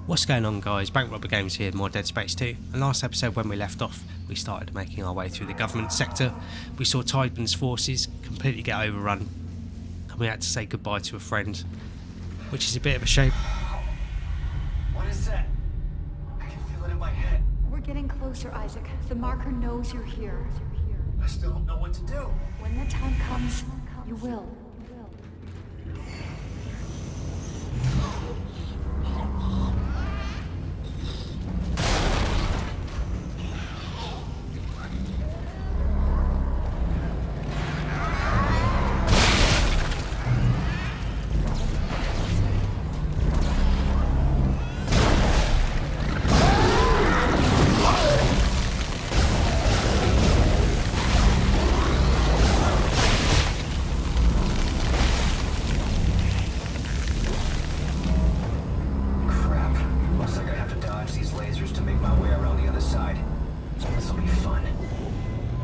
What's going on, guys? Bank Robber Games here, more Dead Space 2. And last episode, when we left off, we started making our way through the government sector. We saw Titan's forces completely get overrun, and we had to say goodbye to a friend, which is a bit of a shame. What is that? I can feel it in my head. We're getting closer, Isaac. The marker knows you're here. I still don't know what to do. When the time comes, you will.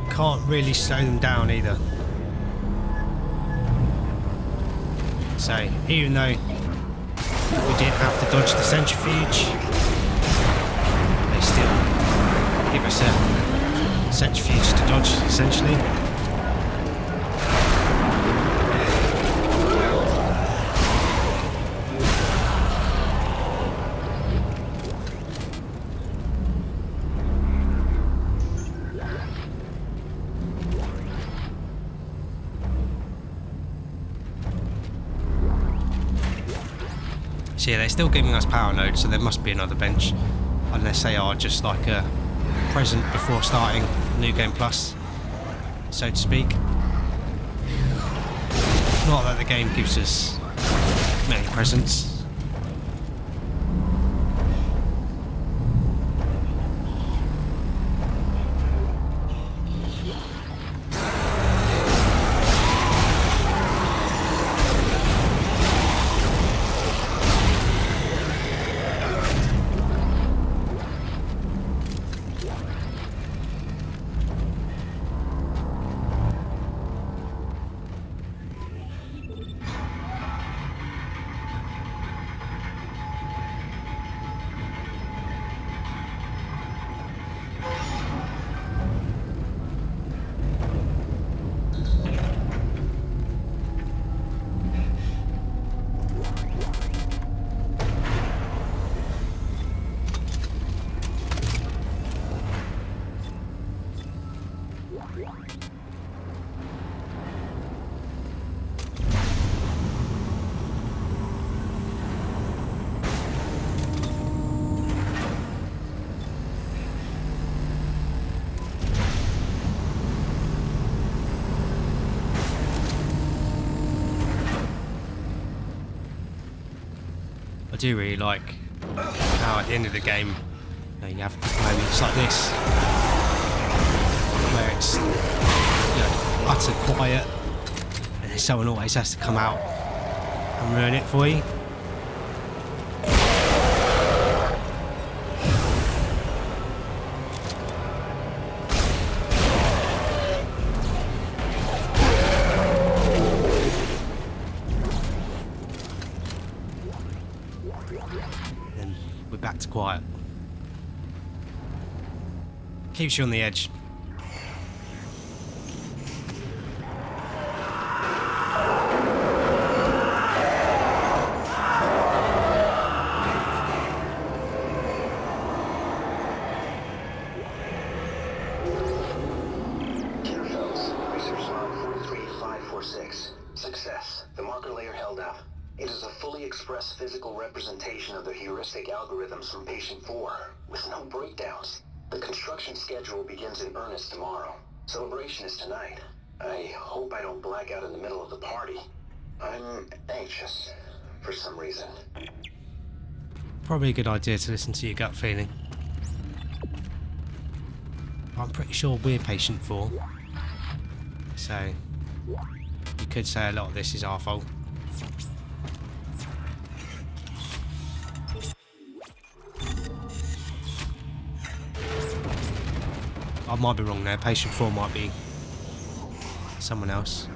Can't really slow them down either. So even though we didn't have to dodge the centrifuge, they still give us a centrifuge to dodge, essentially. So yeah, they're still giving us power nodes, so there must be another bench, unless they are just like a present before starting New Game Plus, so to speak. Not that the game gives us many presents. I do really like how at the end of the game, you have moments like this where it's utter quiet, and then someone always has to come out and ruin it for you. Then we're back to quiet. Keeps you on the edge. Success. The marker layer held up. It is a fully expressed physical representation of the heuristic algorithms from patient 4, with no breakdowns. The construction schedule begins in earnest tomorrow. Celebration is tonight. I hope I don't black out in the middle of the party. I'm anxious, for some reason. Probably a good idea to listen to your gut feeling. I'm pretty sure we're patient 4. So you could say a lot of this is our fault. I might be wrong there. Patient 4 might be someone else.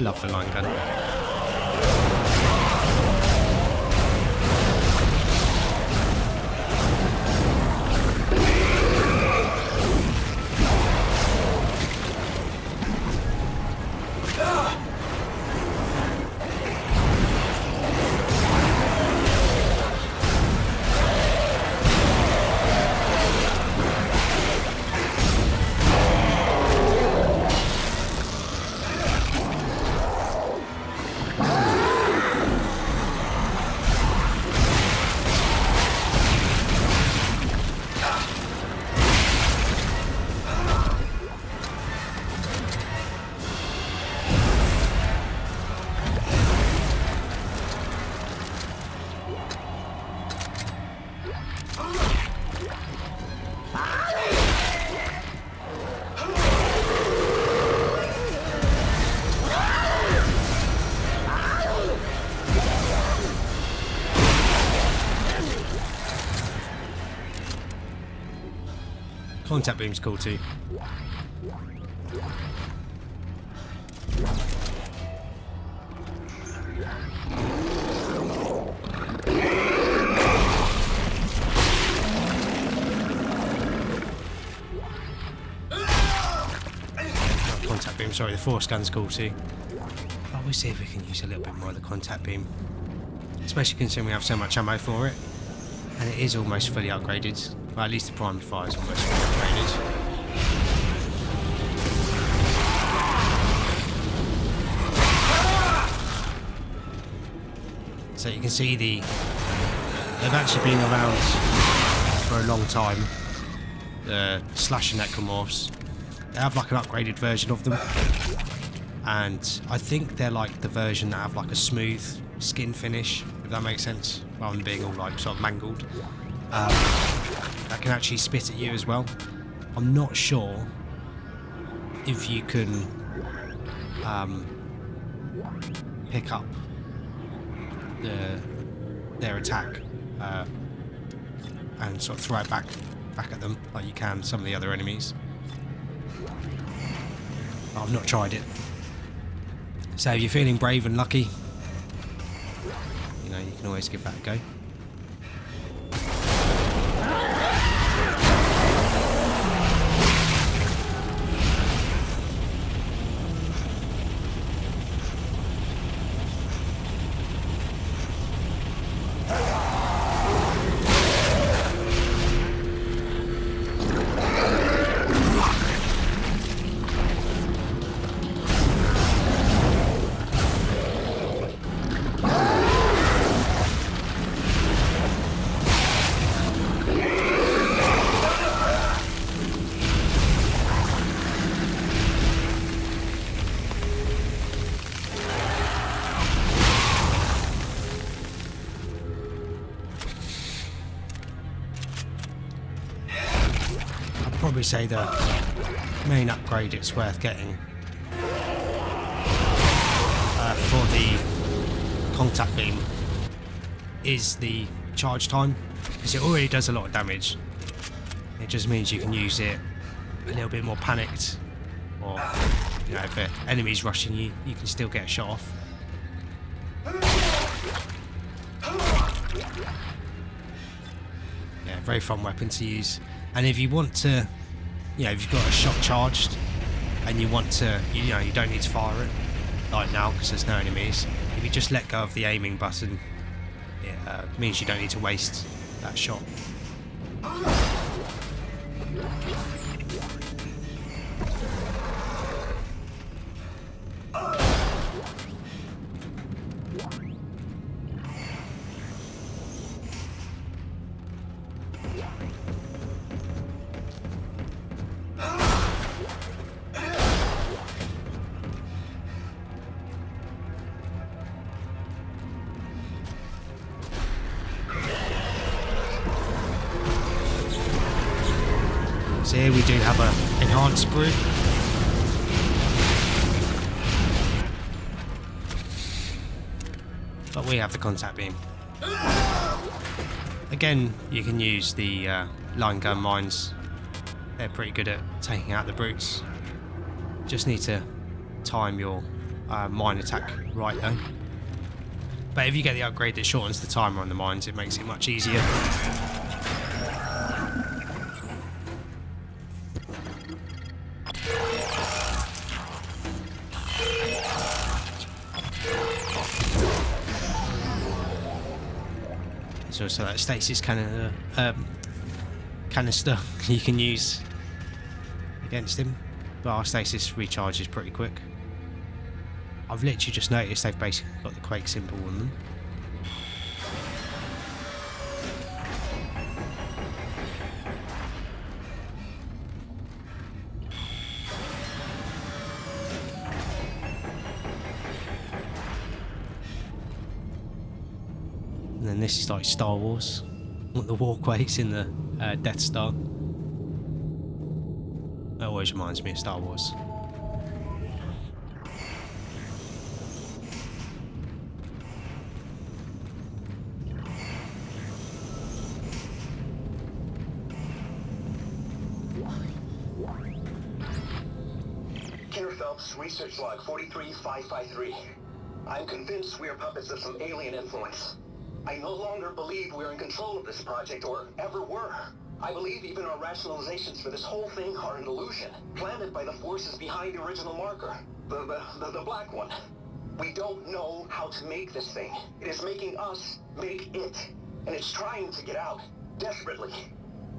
love the line gun. Contact beam's cool too. Contact beam, sorry, the force gun's cool too. But we'll see if we can use a little bit more of the contact beam. Especially considering we have so much ammo for it. And it is almost fully upgraded. Well, at least the primary fire is almost fully upgraded. So you can see they've actually been around for a long time. The slasher Necromorphs. They have like an upgraded version of them. And I think they're like the version that have like a smooth skin finish, if that makes sense, rather than being all like sort of mangled. That can actually spit at you as well. I'm not sure if you can pick up their attack and sort of throw it back at them like you can some of the other enemies. I've not tried it. So if you're feeling brave and lucky, you know, you can always give that a go. Probably say the main upgrade it's worth getting for the contact beam is the charge time, because it already does a lot of damage. It just means you can use it a little bit more panicked, or you know, if an enemy's rushing you, you can still get a shot off. Yeah, very fun weapon to use. And if you want to, you know, if you've got a shot charged and you want to, you know, you don't need to fire it like now because there's no enemies. If you just let go of the aiming button, it means you don't need to waste that shot. So here we do have an enhanced brute. But we have the contact beam. Again, you can use the line gun mines. They're pretty good at taking out the brutes. Just need to time your mine attack right though. But if you get the upgrade that shortens the timer on the mines, it makes it much easier. There's also that stasis canister you can use against him, but our stasis recharges pretty quick. I've literally just noticed they've basically got the Quake symbol on them. And then this is like Star Wars. The walkways in the Death Star. That always reminds me of Star Wars. Research log 43553. I'm convinced we are puppets of some alien influence. I no longer believe we're in control of this project, or ever were. I believe even our rationalizations for this whole thing are an illusion, planted by the forces behind the original marker. The black one. We don't know how to make this thing. It is making us make it. And it's trying to get out, desperately.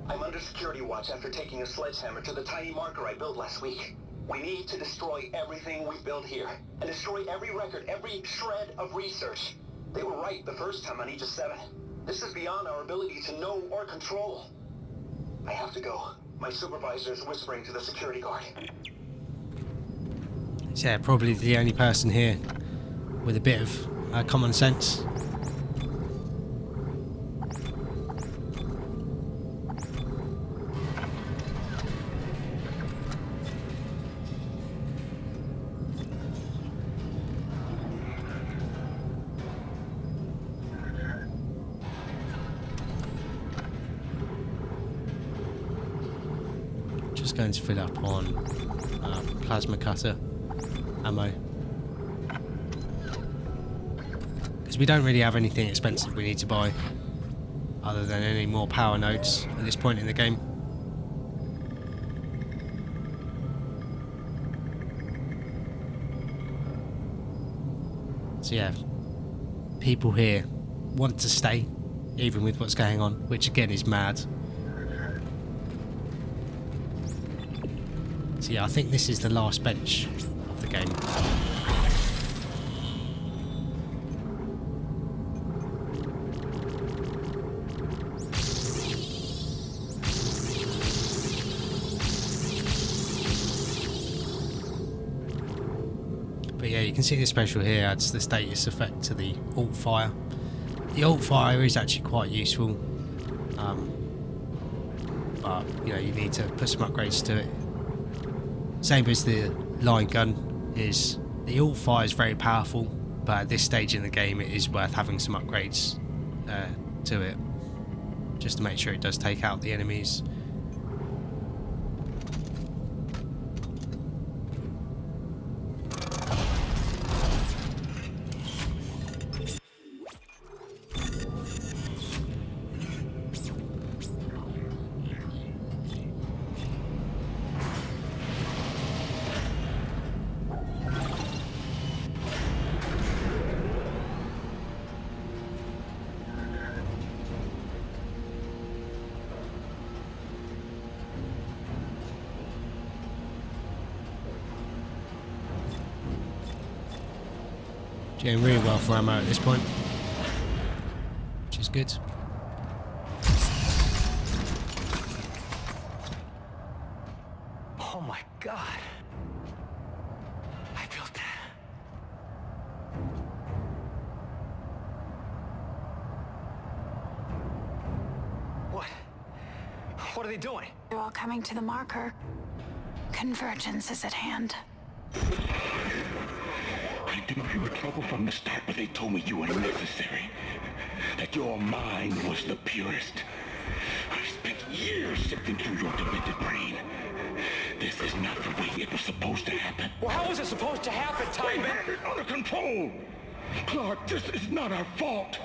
I'm under security watch after taking a sledgehammer to the tiny marker I built last week. We need to destroy everything we've built here, and destroy every record, every shred of research. They were right the first time on Aegis 7. This is beyond our ability to know or control. I have to go. My supervisor is whispering to the security guard. So yeah, probably the only person here with a bit of common sense. Just going to fill up on plasma cutter ammo, because we don't really have anything expensive we need to buy other than any more power nodes at this point in the game. So yeah, people here want to stay even with what's going on, which again is mad. So yeah, I think this is the last bench of the game. But yeah, you can see the special here adds the status effect to the alt fire. The alt fire is actually quite useful, but you know, you need to put some upgrades to it. Same as the line gun is. The alt fire is very powerful, but at this stage in the game it is worth having some upgrades to it, just to make sure it does take out the enemies. Doing really well for ammo at this point, which is good. Oh my god. I built that. What? What are they doing? They're all coming to the marker. Convergence is at hand. I knew you were trouble from the start, but they told me you were unnecessary. That your mind was the purest. I've spent years sifting through your demented brain. This is not the way it was supposed to happen. Well, how was it supposed to happen, We Titan? had it under control. Clarke, this is not our fault.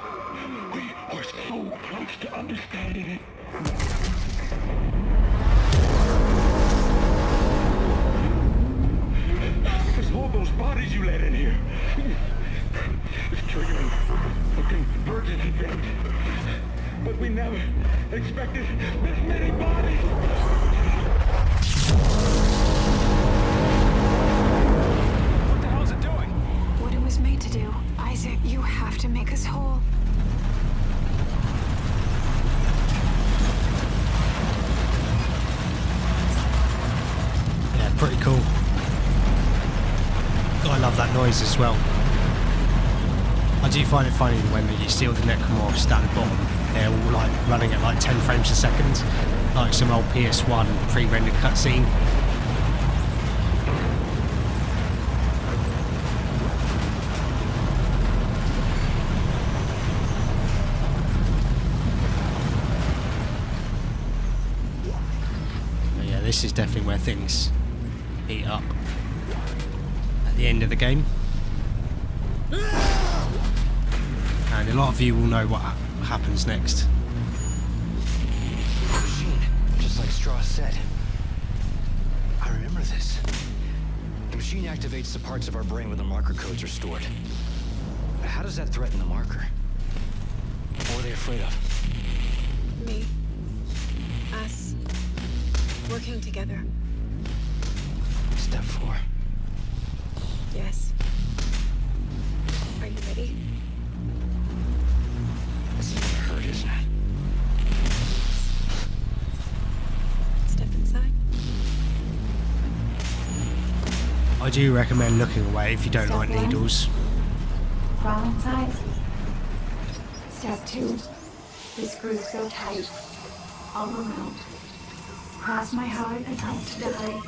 We were so close to understanding it. It's all those bodies you let in here. It's triggering a convergence event. But we never expected this many bodies. What the hell is it doing? What it was made to do. Isaac, you have to make us whole. Yeah, pretty cool. I love that noise as well. I do find it funny when you see all the Necromorphs down the bottom, they're all like running at like 10 frames a second, like some old PS1 pre-rendered cutscene. But yeah, this is definitely where things heat up at the end of the game. And a lot of you will know what happens next. Machine, just like Straw said. I remember this. The machine activates the parts of our brain where the marker codes are stored. But how does that threaten the marker? What are they afraid of? Me. Us. Working together. Step 4. Yes. Are you ready? This is gonna hurt, isn't it? Step inside. I do recommend looking away if you don't Step like one. needles. Crawl inside. Step 2. The screws so tight. All around. Cross my heart and hope to die.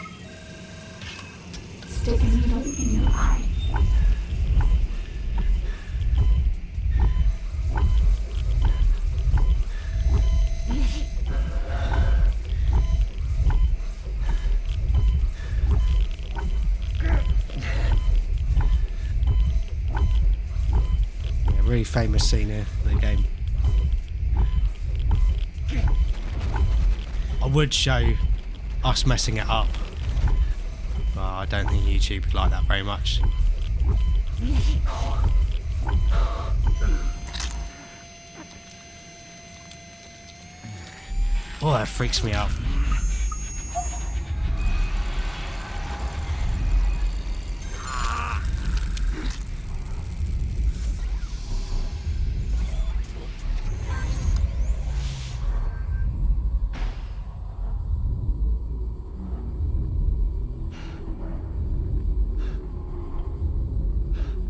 Stick a needle in your eye. Yeah, really famous scene here for the game. I would show us messing it up, but I don't think YouTube would like that very much. Oh, that freaks me out.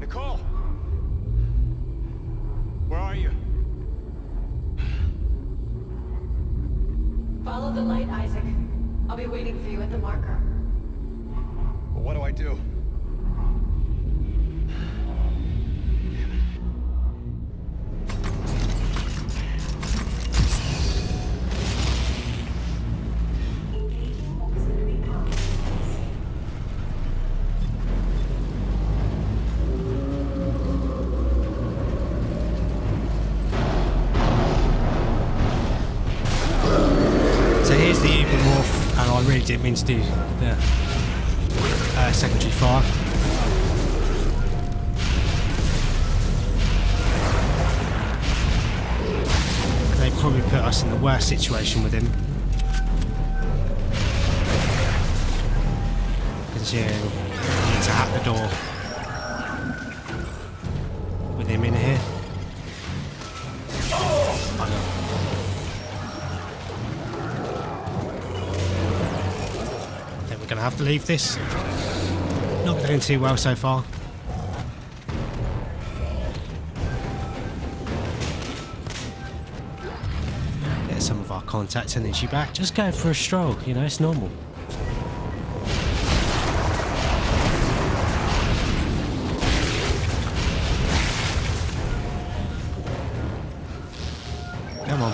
Nicole! Where are you? Follow the light, Isaac. I'll be waiting for you at the marker. Well, what do I do? So here's the Necromorph, and I really didn't mean to do the secondary fire. They probably put us in the worst situation with him. Considering we need to hack the door with him in here. I know. We're going to have to leave this. Not doing too well so far. Get some of our contact energy back. Just going for a stroll, you know, it's normal. Come on.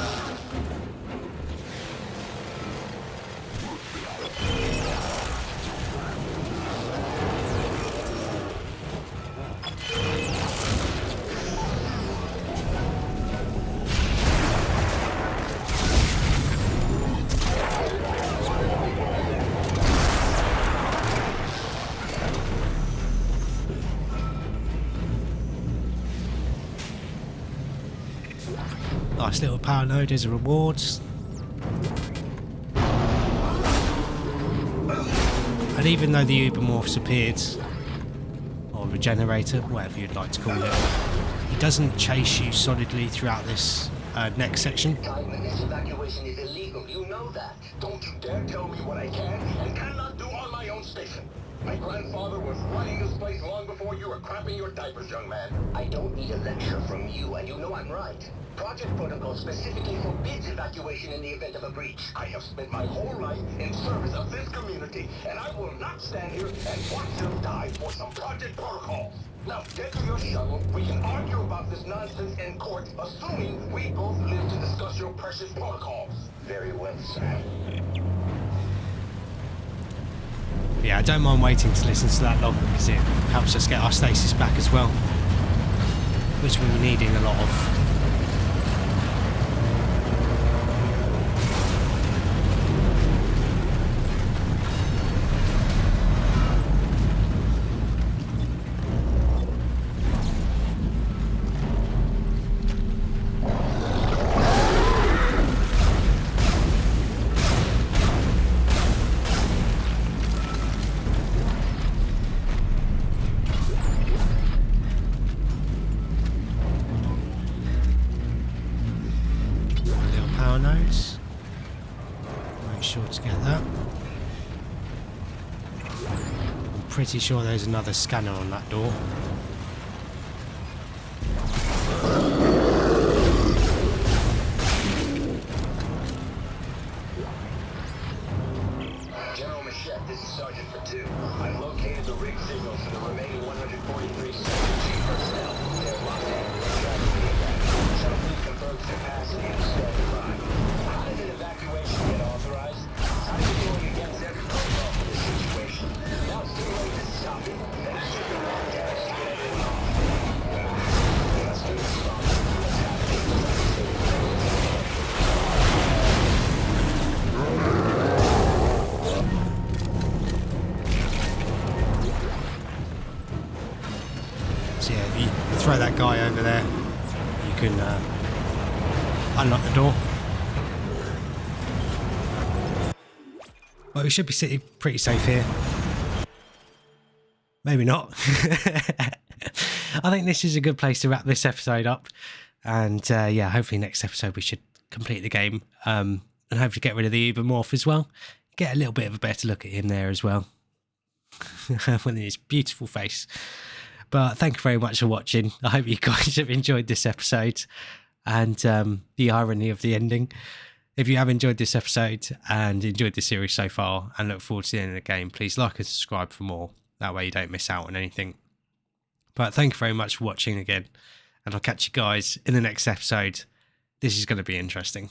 Nice little power node as a reward. And even though the Ubermorphs appeared, or regenerator, whatever you'd like to call it, he doesn't chase you solidly throughout this next section. Titan, this evacuation is illegal. You know that. Don't you dare tell me what I can and cannot do on my own station. My grandfather was running this place long before you were crapping your diapers, young man. I don't need a lecture from you, and you know I'm right. Project Protocol specifically forbids evacuation in the event of a breach. I have spent my whole life in service of this community, and I will not stand here and watch them die for some Project Protocol. Now get to your shuttle. We can argue about this nonsense in court, assuming we both live to discuss your precious protocols. Very well, sir. Yeah, I don't mind waiting to listen to that log because it helps us get our stasis back as well, which we were needing a lot of. Nodes. Make sure to get that. I'm pretty sure there's another scanner on that door. General Machette, this is Sergeant Patu. I've located the rig signals for the remaining 143 G personnel. They're locked in. Shuttle fleet confirms capacity and standing by. How did an evacuation get authorized? How are you going against every protocol for this situation? Now it's too late to stop it. And it should be long damage to get everyone off. Let's do this wrong. What's So yeah, if you throw that guy over there, you can unlock the door. Well, we should be sitting pretty safe here. Maybe not. I think this is a good place to wrap this episode up. And yeah, hopefully next episode we should complete the game and hopefully get rid of the Ubermorph as well. Get a little bit of a better look at him there as well. With his beautiful face. But thank you very much for watching. I hope you guys have enjoyed this episode and the irony of the ending. If you have enjoyed this episode and enjoyed the series so far and look forward to the end of the game, please like and subscribe for more. That way you don't miss out on anything. But thank you very much for watching again. And I'll catch you guys in the next episode. This is going to be interesting.